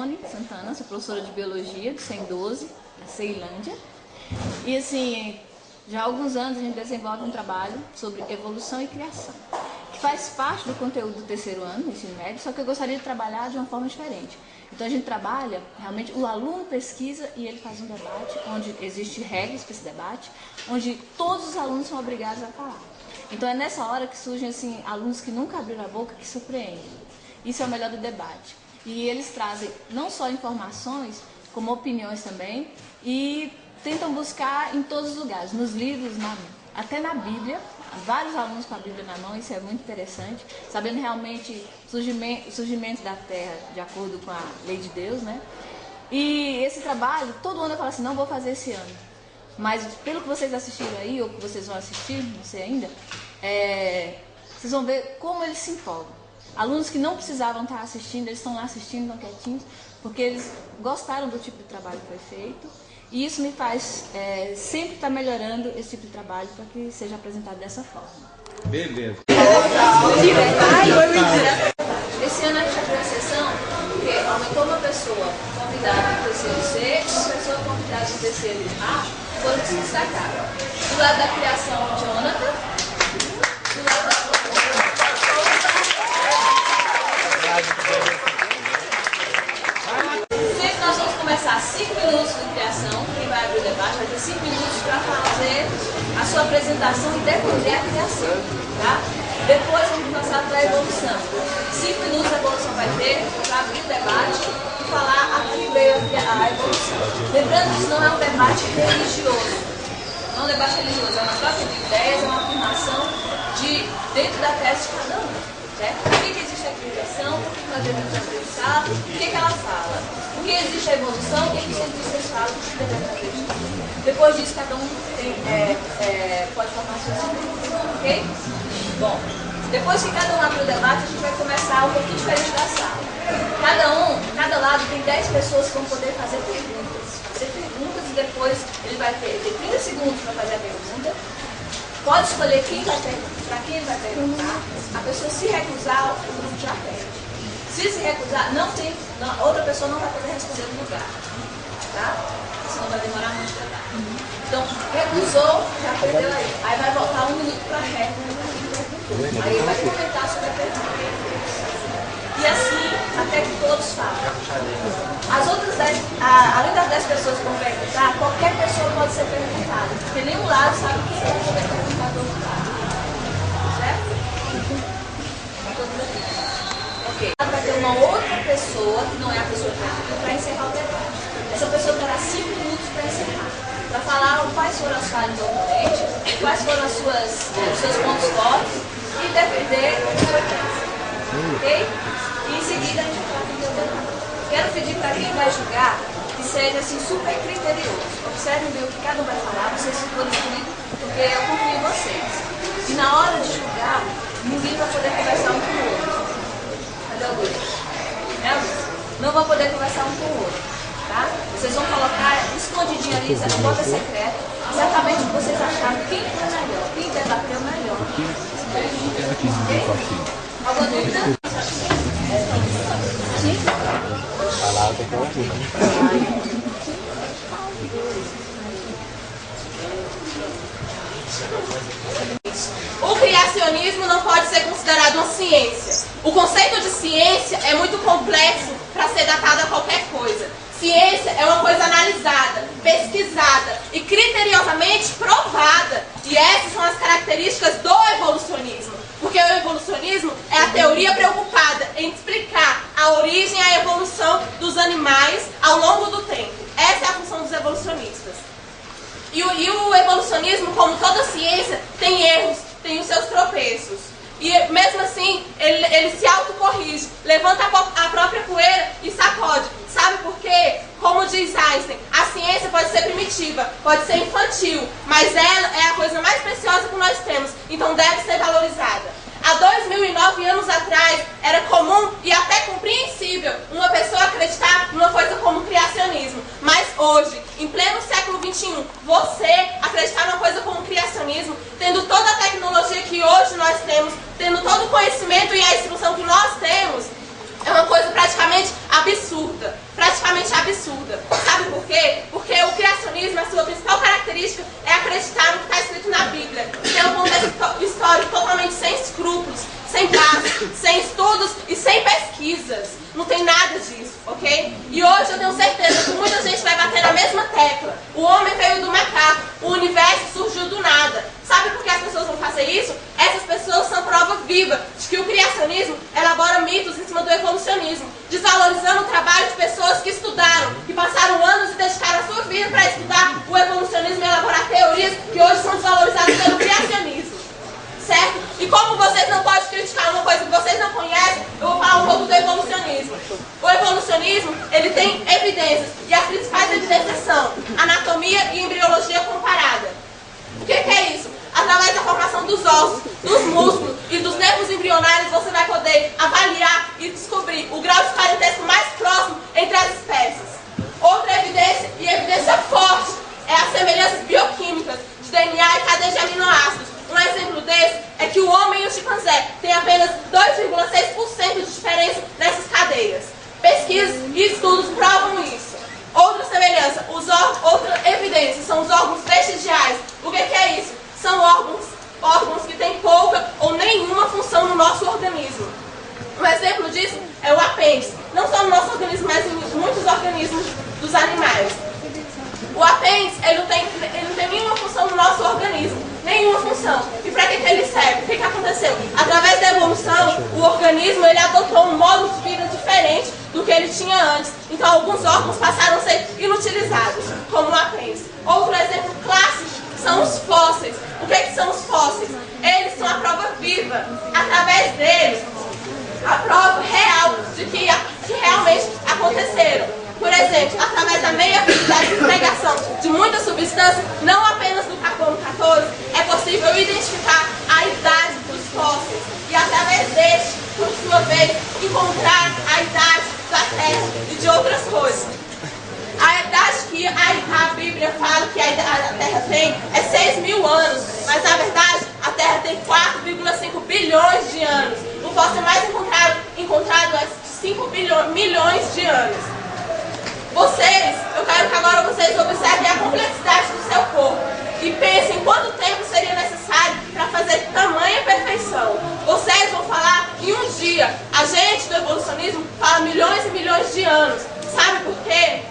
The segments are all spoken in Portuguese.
Alcione Santana, sou professora de Biologia do 112, da Ceilândia. E assim, já há alguns anos a gente desenvolve um trabalho sobre evolução e criação, que faz parte do conteúdo do terceiro ano, do ensino médio, só que eu gostaria de trabalhar de uma forma diferente. Então a gente trabalha, realmente, o aluno pesquisa e ele faz um debate, onde existe regras para esse debate, onde todos os alunos são obrigados a falar. Então é nessa hora que surgem assim, alunos que nunca abriram a boca, que surpreendem. Isso é o melhor do debate. E eles trazem não só informações, como opiniões também, e tentam buscar em todos os lugares, nos livros, até na Bíblia, vários alunos com a Bíblia na mão, isso é muito interessante, sabendo realmente o surgimento da Terra de acordo com a lei de Deus, né? E esse trabalho, todo ano eu falo assim, não vou fazer esse ano, mas pelo que vocês assistiram aí, ou que vocês vão assistir, não sei ainda, vocês vão ver como eles se empolgam. Alunos que não precisavam estar assistindo, eles estão lá assistindo, estão quietinhos, porque eles gostaram do tipo de trabalho que foi feito. E isso me faz sempre estar melhorando esse tipo de trabalho para que seja apresentado dessa forma. Beleza. Esse ano a gente abriu a sessão porque aumentou uma pessoa convidada do terceiro C e uma pessoa convidada do terceiro A foram se destacar. Do lado da criação, Jonathan. Do lado da nós vamos começar 5 minutos de criação, quem vai abrir o debate vai ter 5 minutos para fazer a sua apresentação e defender a criação, tá? Depois vamos passar para a evolução. 5 minutos a evolução vai ter para abrir o debate e falar a que veio a evolução. Lembrando que isso não é um debate religioso, não é um debate religioso, é uma troca de ideias, é uma afirmação de dentro da tese de cada um, certo? Por que existe a criação, por que nós devemos acreditar, o que ela fala? Por que existe a evolução, o que os cientistas falam, o que devemos acreditar? Depois disso, cada um pode formar suas opiniões, ok? Bom, depois que cada um abrir o debate, a gente vai começar um pouquinho diferente da sala. Cada lado tem 10 pessoas que vão poder fazer perguntas. E depois ele vai ter 30 segundos para fazer a pergunta. Pode escolher quem vai perguntar, para quem ele vai perguntar. A pessoa se recusar, o grupo já perde. Se recusar, outra pessoa não vai poder responder no lugar, tá? Senão vai demorar muito para dar. Então, recusou, já perdeu aí. Aí vai voltar 1 minuto para a réplica. Aí ele vai comentar sobre a pergunta. E assim, até que todos falem. As outras 10, além das 10 pessoas que vão perguntar, qualquer pessoa pode ser perguntada. Porque nenhum lado sabe quem vai poder perguntar do outro lado. Certo? Todo mundo aqui. Ok. Vai ter uma outra pessoa, que não é a pessoa que pergunta, para encerrar o debate. Essa pessoa terá 5 minutos para encerrar. Para falar quais foram as falhas do oponente, quais foram os seus pontos fortes e defender a sua tese. Ok? E em seguida a gente vai falar com o debate. Quero pedir para quem vai julgar que seja assim, super criterioso. Observem bem o que cada um vai falar, vocês ficam escolhidos porque eu confio em vocês. E na hora de julgar, ninguém vai poder conversar um com o outro. Cadê o Luiz? Não vão poder conversar um com o outro. Tá? Vocês vão colocar escondidinho ali, essa bota secreta, exatamente o que vocês acharam, quem foi melhor, quem debateu melhor. Alguma dúvida? Sim? O criacionismo não pode ser considerado uma ciência. O conceito de ciência é muito complexo para ser datado a qualquer coisa. Ciência é uma coisa analisada, pesquisada e criteriosamente provada. E essas são as características do evolucionismo. Porque o evolucionismo é a teoria preocupada em explicar a origem e a evolução dos animais ao longo do tempo. Essa é a função dos evolucionistas. E o evolucionismo, como toda ciência, tem erros, tem os seus tropeços. E mesmo assim, ele se autocorrige, levanta a própria poeira e sacode. Sabe por quê? Como diz Einstein, a ciência pode ser primitiva, pode ser infantil, mas ela é a coisa mais preciosa que nós temos, então deve ser valorizada. Há 2009 anos atrás, era comum e até compreensível uma pessoa acreditar numa coisa como criacionismo. Mas hoje, em pleno século XXI, você acreditar numa coisa como criacionismo, tendo toda a tecnologia que hoje nós temos, tendo todo o conhecimento e a instrução que nós temos, é uma coisa praticamente absurda. absurda, praticamente absurda. Sabe por quê? Porque o criacionismo, a sua principal característica é acreditar no que está escrito na Bíblia. Tem um contexto histórico totalmente sem escrúpulos, sem base, sem estudos e sem pesquisas. Não tem nada disso, ok? E hoje eu tenho certeza que muita gente vai bater na mesma tecla. O homem veio do macaco, o universo surgiu do nada. Sabe por que as pessoas vão fazer isso? Essas pessoas são prova viva de que o criacionismo elabora mitos em cima do evolucionismo, desvalorizando o trabalho de pessoas que estudaram, que passaram anos e dedicaram a sua vida para estudar o evolucionismo e elaborar teorias que hoje são desvalorizadas pelo criacionismo. Certo? E como vocês não podem criticar uma coisa que vocês não conhecem, eu vou falar um pouco do evolucionismo. O evolucionismo, ele tem evidências, e as principais evidências são anatomia e embriologia comparada. O que é isso? Através da formação dos ossos, dos músculos e dos nervos embrionários, você vai poder avaliar e descobrir o grau de parentesco mais próximo entre as espécies. Outra evidência, e evidência forte, é as semelhanças bioquímicas de DNA e cadeia de aminoácidos. Um exemplo desse é que o homem e o chimpanzé têm apenas 2,6% de diferença nessas cadeias. Pesquisas e estudos provam isso. Outra semelhança, outra evidência, são os órgãos vestigiais. O que é isso? São órgãos que têm pouca ou nenhuma função no nosso organismo. Um exemplo disso é o apêndice. Não só no nosso organismo, mas em muitos organismos dos animais. O apêndice, ele não tem nenhuma função no nosso organismo. Nenhuma função. E para que ele serve? O que aconteceu? Através da evolução, o organismo ele adotou um modo de vida diferente do que ele tinha antes. Então, alguns órgãos passaram a ser inutilizados, como o apêndice. Outro exemplo clássico são os fósseis. O que são os fósseis? Eles são a prova viva. Através deles, a prova real de que realmente aconteceram. Por exemplo, através da meia-vida, da desagregação de muitas substâncias, não apenas do carbono 14, é possível identificar a idade dos fósseis e, através deste, por sua vez, encontrar a idade da Terra e de outras coisas. A idade que a Bíblia fala que a Terra tem é 6.000 anos, mas, na verdade, a Terra tem 4,5 bilhões de anos. O fóssil mais encontrado é de 5 milhões de anos. Eu quero que agora vocês observem a complexidade do seu corpo e pensem quanto tempo seria necessário para fazer tamanha perfeição. Vocês vão falar em um dia. A gente do evolucionismo fala milhões e milhões de anos. Sabe por quê?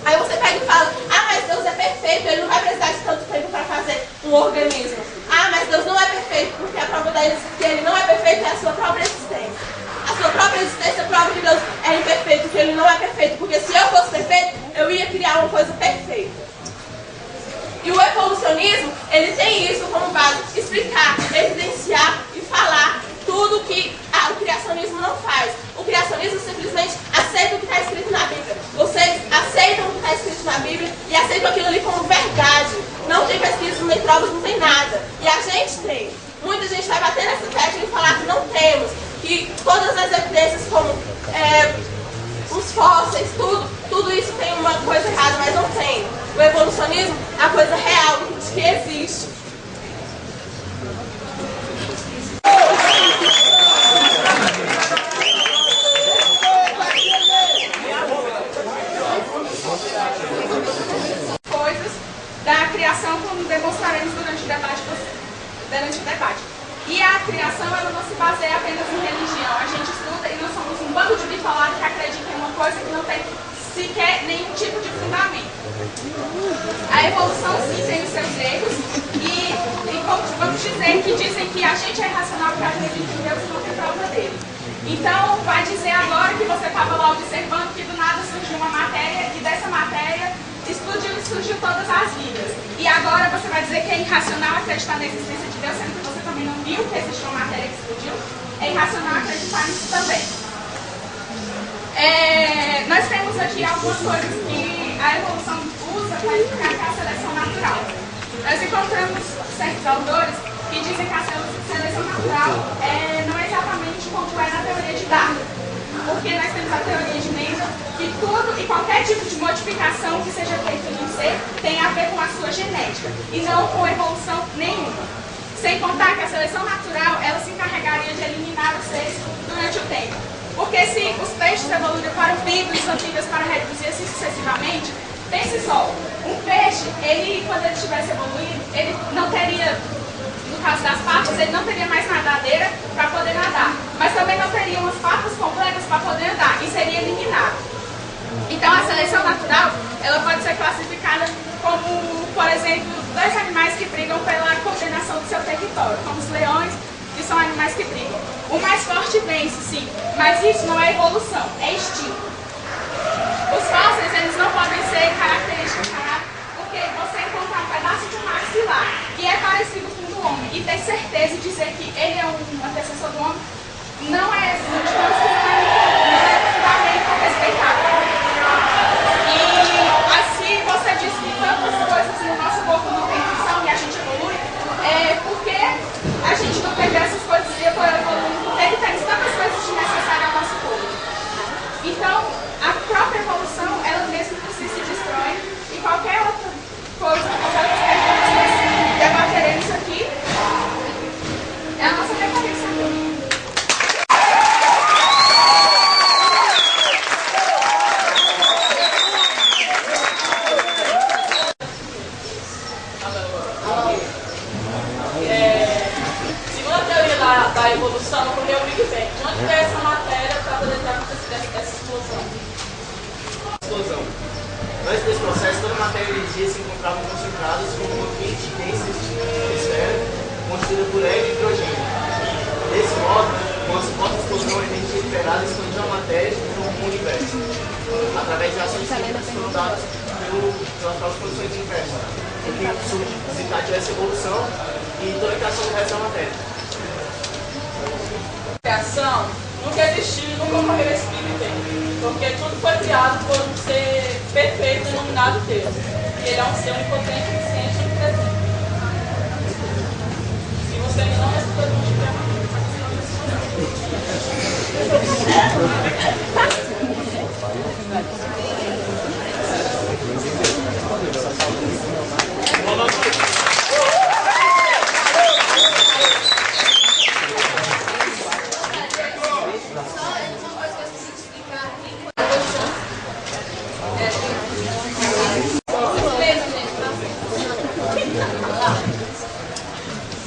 Aí você pega e fala, mas Deus é perfeito, ele não vai precisar de tanto tempo para fazer um organismo. Mas Deus não é perfeito, porque a prova de que ele não é perfeito é a sua própria existência. A sua própria existência prova que Deus é imperfeito, que ele não é perfeito. Porque se eu fosse perfeito, eu ia criar uma coisa perfeita. E o evolucionismo, ele tem isso como base, explicar, evidenciar e falar tudo que o criacionismo não faz. O criacionismo simplesmente aceita o que está escrito na Bíblia. Vocês aceitam o que está escrito na Bíblia e aceitam aquilo ali como verdade. Não tem pesquisas, nem provas, não tem nada. E a gente tem. Muita gente vai bater nessa tecla e falar que não temos. Que todas as evidências, como os fósseis, tudo isso tem uma coisa errada, mas não tem. O evolucionismo é a coisa real de que existe. Coisas da criação, como demonstraremos durante o debate. E a criação, ela não se baseia apenas em religião. A gente estuda e nós somos um bando de bitolados que acredita em uma coisa que não tem sequer nenhum tipo de fundamento. A evolução, sim, tem os seus erros e vamos dizer que dizem que a gente é irracional porque acredita em Deus e não tem prova dele. Então, vai dizer agora que você estava lá observando que do nada surgiu uma matéria e dessa matéria surgiu todas as vidas. E agora você vai dizer que é irracional acreditar na existência de Deus, sendo que você também não viu que existe uma matéria que explodiu. É irracional acreditar nisso também. Nós temos aqui algumas coisas que a evolução usa para explicar que é a seleção natural. Nós encontramos certos autores que dizem que a seleção natural não é exatamente como é na teoria de Darwin. Porque nós temos a teoria de Mendel, que tudo e qualquer tipo de modificação que seja feita em um ser tem a ver com a sua genética e não com evolução nenhuma. Sem contar que a seleção natural, ela se encarregaria de eliminar os seres durante o tempo. Porque se os peixes evoluíram para vivos, anfíbios para répteis e assim sucessivamente, pense só, um peixe, ele, quando ele estivesse evoluído, ele não teria, no caso das patas, ele não teria mais nadadeira para poder nadar, mas também não teria umas patas completas para poder andar e seria eliminado. Então a seleção natural, ela pode ser classificada como, por exemplo, dois animais que brigam pela coordenação do seu território, como os leões, que são animais que brigam. O mais forte vence, sim, mas isso não é evolução, é instinto. Os fósseis, eles não podem ser característicos, porque você encontrar um pedaço de um maxilar que é parecido com o do homem e ter certeza e dizer que ele é um antecessor do homem, não é fundamento respeitado. E assim você diz que tantas coisas no nosso corpo não tem função e a gente evolui, é porque a gente não perdeu essas coisas e evoluindo, porque ele tem tantas coisas desnecessárias ao nosso corpo. Então, a própria evolução, ela mesma por si se destrói e qualquer outra coisa, qualquer outra coisa que nós debateremos aqui, é a nossa referência. Segundo a teoria da evolução, ocorreu o Big Bang. Onde veio essa matéria para poder ter acontecido essa explosão? Antes desse processo, toda a matéria e energia se encontravam concentradas como uma densas de esfera constituída por hélio e hidrogênio. Desse modo, com a suposta explosão, a energia liberada expandiu a matéria e o universo, através de ações químicas que foram dadas pelas próprias condições do universo, o que desencadeou essa evolução e toda a criação do resto da matéria. A criação nunca existiu e nunca ocorreu esse Big Bang, porque tudo foi criado por um ser perfeito denominado Deus. E ele é um ser onipotente, onisciente e onipresente. Se você ainda não respondeu, não tiver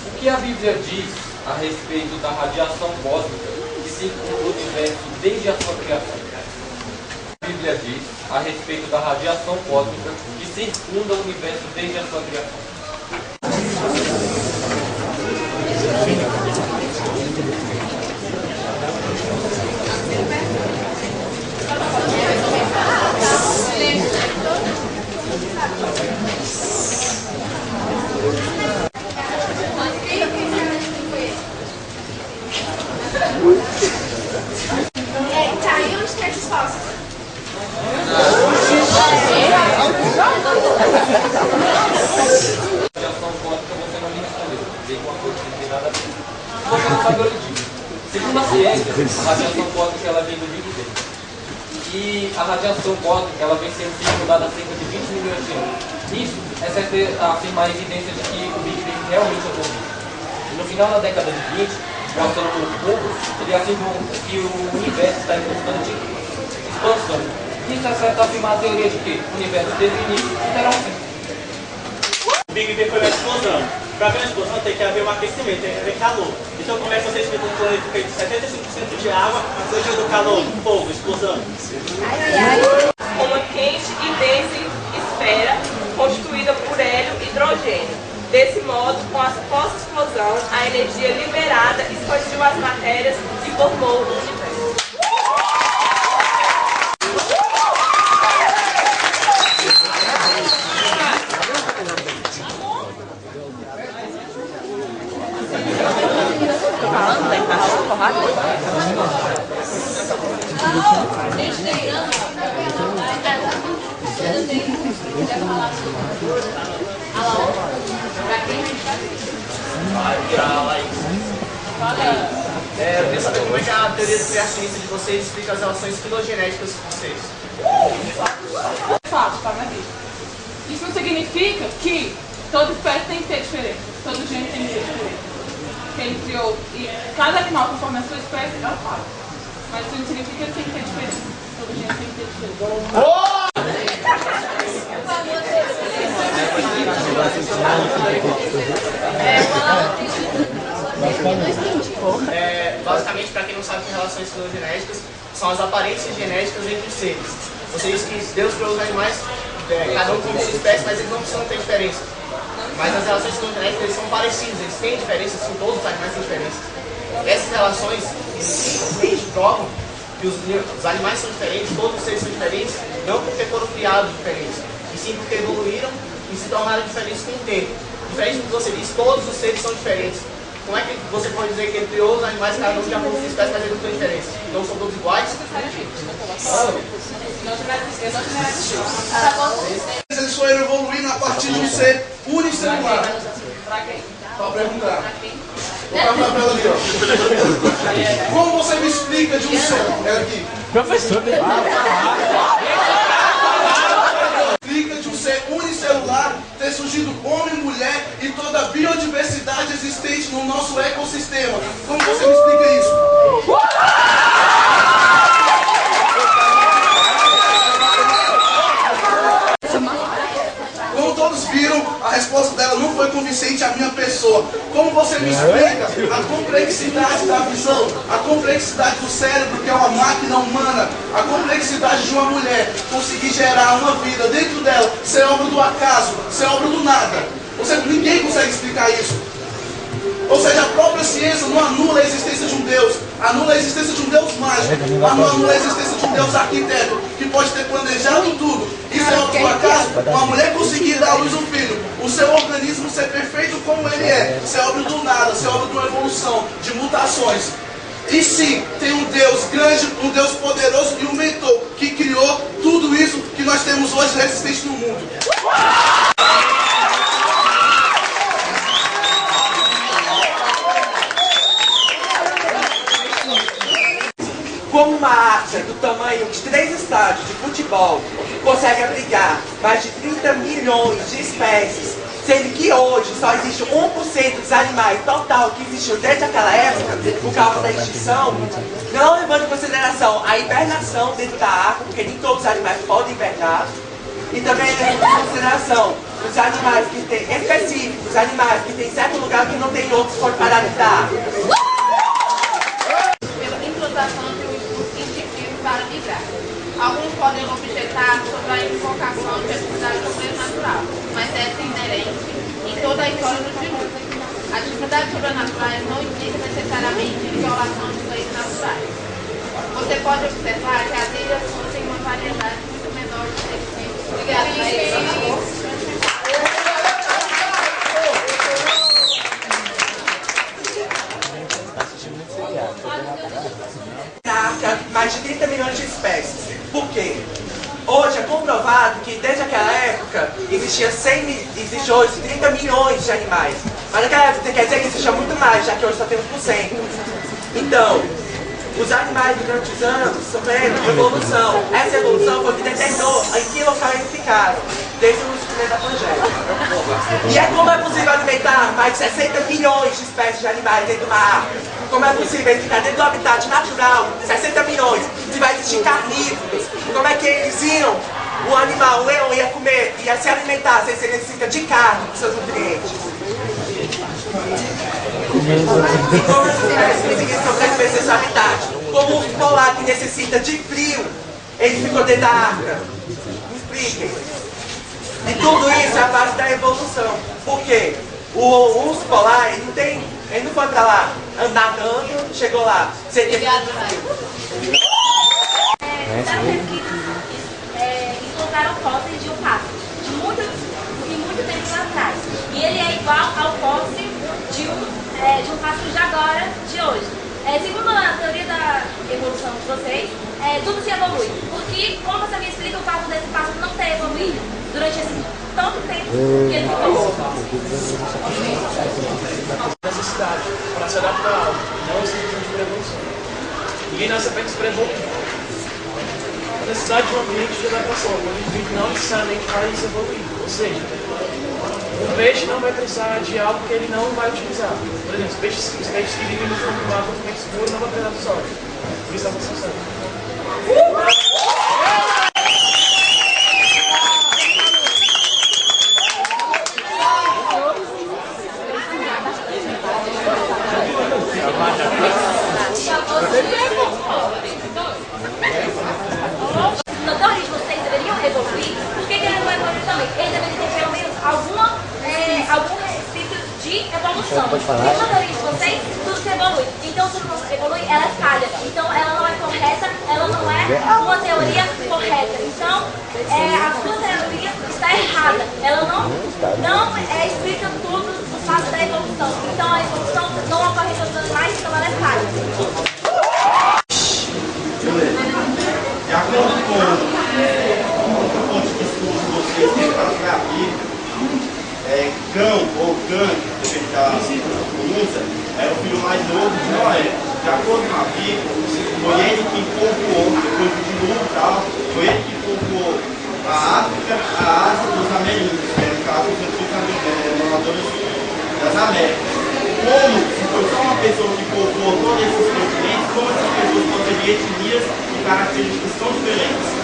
O que a Bíblia diz a respeito da radiação cósmica que circunda o universo desde a sua criação? A Bíblia diz a respeito da radiação cósmica que circunda o universo desde a sua criação. Tá, e onde tem esses fósseis? Radiação cósmica você não me respondeu. Veio uma coisa que não tem nada a ver. Você não sabe o que eu digo. Segundo a ciência, a radiação cósmica ela vem do Big Bang. E a radiação cósmica ela vem sendo circundada há cerca de 20 milhões de anos. Isso é certo afirmar a evidência de que o Big Bang realmente ocorreu. E no final da década de 20, o astrônomo Hubble ele afirmou que o universo está em constante expansão. Isso é certo afirmar a teoria de que o universo teve início e terá um fim. O Big Bang foi uma explosão. Para haver uma explosão tem que haver um aquecimento, tem que haver calor. Então como é que vocês ficam com um planeta feito de 75% de água, mas hoje do calor, fogo, explosão? Uma quente e densa esfera constituída por hélio e hidrogênio. Desse modo, com a pós-explosão, a energia liberada expandiu as matérias e formou o universo. Eu queria saber como é que a teoria do criacionista de vocês explica as relações filogenéticas de vocês. Fato, tá na vida. Isso não significa que toda espécie tem que ser diferente, todo gênero tem que ser diferente. Que ele criou, e cada animal conforme a sua espécie é um fato. Mas isso não significa que tem que ter diferença. Todo gênero tem que ter diferença. Basicamente, para quem não sabe, que relações filogenéticas são as aparências genéticas entre seres. Você disse que Deus criou os animais, cada um como sua espécie, mas eles não precisam ter diferença. Mas as relações filogenéticas eles são parecidos, eles têm diferenças, sim, todos os animais têm diferenças. Essas relações simplesmente provam que os animais são diferentes, todos os seres são diferentes, não porque foram criados diferentes, e sim porque evoluíram e se tornaram diferentes com o tempo. Diferente do que você disse, todos os seres são diferentes. Como é que você pode dizer que ele criou os animais, cada um já com sua espécie, mas eles não têm diferença? Então são todos iguais? Eles foram evoluindo a partir de um ser unicelular. Para perguntar. Vou perguntar para ela ali, ó. Como você me explica de um ser? É aqui. Professor, Explica de um ser unicelular ter surgido homem, mulher e toda a biodiversidade existente no nosso ecossistema. Como você me explica isso? Como todos viram, a resposta dela não foi convincente à minha pessoa. Como você me explica a complexidade da visão, a complexidade do cérebro, que é uma máquina humana, a complexidade de uma mulher conseguir gerar uma vida dentro dela, ser obra do acaso, ser obra do nada? Ninguém consegue explicar isso. Ou seja, a própria ciência não anula a existência de um Deus, anula a existência de um Deus mágico, anula a existência de um Deus arquiteto, que pode ter planejado tudo. Isso é obra do acaso? Uma mulher conseguir dar à luz um filho, o seu organismo ser perfeito como ele é, ser obra do nada, ser obra de uma evolução, de mutações. E sim, tem um Deus grande, um Deus poderoso e um mentor que criou tudo isso que nós temos hoje existente no mundo. Como uma arca do tamanho de 3 estádios de futebol consegue abrigar mais de 30 milhões de espécies, sendo que hoje só existe 1% dos animais total que existiu desde aquela época, por causa da extinção, não levando em consideração a hibernação dentro da arca, porque nem todos os animais podem hibernar, e também levando em consideração os animais que têm específicos, os animais que têm certo lugar que não tem outros por para habitar. Pela implantação de um estudo científico para migrar. Alguns podem objetar sobre a invocação de atividade sobrenatural, mas essa é inerente em toda a história do dilúvio. Atividades sobrenaturais não implicam necessariamente violação de leis naturais. Você pode observar que as ilhas possuem uma variedade muito menor de seres. Obrigada, mais de 30 milhões de espécies. Por quê? Hoje é comprovado que desde aquela época existe hoje 30 milhões de animais. Mas naquela época quer dizer que existia muito mais, já que hoje só tem 1%. Então, os animais durante os anos sofreram evolução. Essa evolução foi o que determinou em que local eles ficaram, desde o surgimento da Pangéia. E como é possível alimentar mais de 60 milhões de espécies de animais dentro de uma arca? Como é possível eles ficar dentro do habitat natural, 60 milhões, se vai existir carnívoros? Como é que eles iam, o animal, o leão ia comer, ia se alimentar, se ele necessita de carne, dos seus nutrientes? E como eles conseguiram sobreviver seu habitat? Como o urso polar que necessita de frio, ele ficou dentro da arca? Me expliquem. E tudo isso é a base da evolução. Por quê? O urso polar, ele não foi pra lá nadando, chegou lá. Obrigada, encontraram fósseis de um pássaro de muito tempo atrás. E ele é igual ao fóssil de um pássaro de agora, de hoje. Segundo a teoria da evolução de vocês, tudo se evolui. Porque, como você me explica, o fato desse pássaro não ter evoluído durante esse tanto tempo que ele ficou? Necessidade para se adaptar a algo, não esse tipo de evolução. Ninguém nasce apenas para evoluir. A necessidade de um ambiente de adaptação, um ambiente não necessariamente faz evoluir. Ou seja, um peixe não vai precisar de algo que ele não vai utilizar. Por exemplo, os peixes que vivem no fundo do mar totalmente escuro não vão precisar do sol. Então, vocês deveriam evoluir. Por que ele não evoluiu também? Ele deveria ter pelo menos algum respeito de evolução. E na teoria de vocês, tudo que evolui. Então, tudo que evolui, ela é falha. Então, ela não é correta, ela não é uma teoria correta. Então, a sua teoria está errada. Ela não explica tudo do fato da evolução. Então, a evolução não ocorre em todos os animais, então ela é falha. De acordo com o ponto de estudo que vocês têm para a Bíblia, Cão ou Cã, depende da pronúncia, era o filho mais novo de Noé. De acordo com a Bíblia, foi ele que povoou, depois do dilúvio e tal, foi ele que povoou a África, a Ásia e os Ameríndios, que no caso os antigos moradores das Américas. Como se foi só uma pessoa que povoou todos esses continentes, como essas pessoas podem ter etnias e características tão diferentes?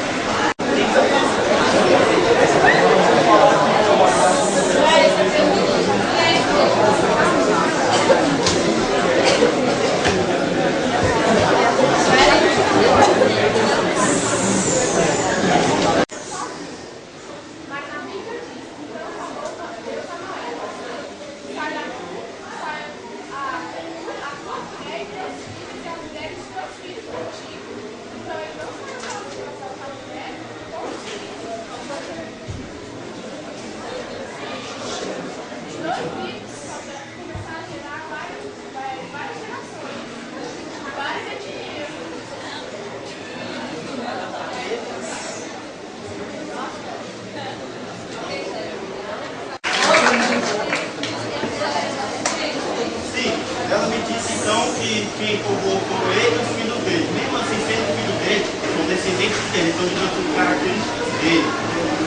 Ela me disse então que quem povoou foram ele e os filhos dele. Mesmo assim, sendo filho dele, são descendentes dele, então ele tem as características dele.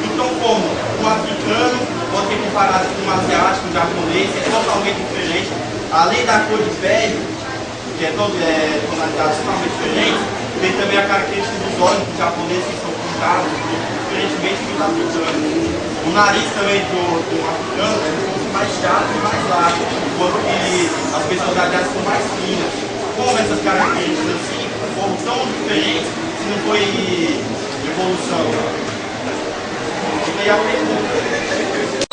Então, como o africano pode ser comparado com o asiático, o japonês, é totalmente diferente. Além da cor de pele, que é tonalidade totalmente diferente, tem também a característica dos olhos dos japoneses que são pintados, diferentemente do africano. O nariz também do africano é mais chato e mais largo, enquanto que as pessoas asiáticas são mais finas. Como essas características assim foram tão diferentes se não foi evolução? Fica aí a pergunta.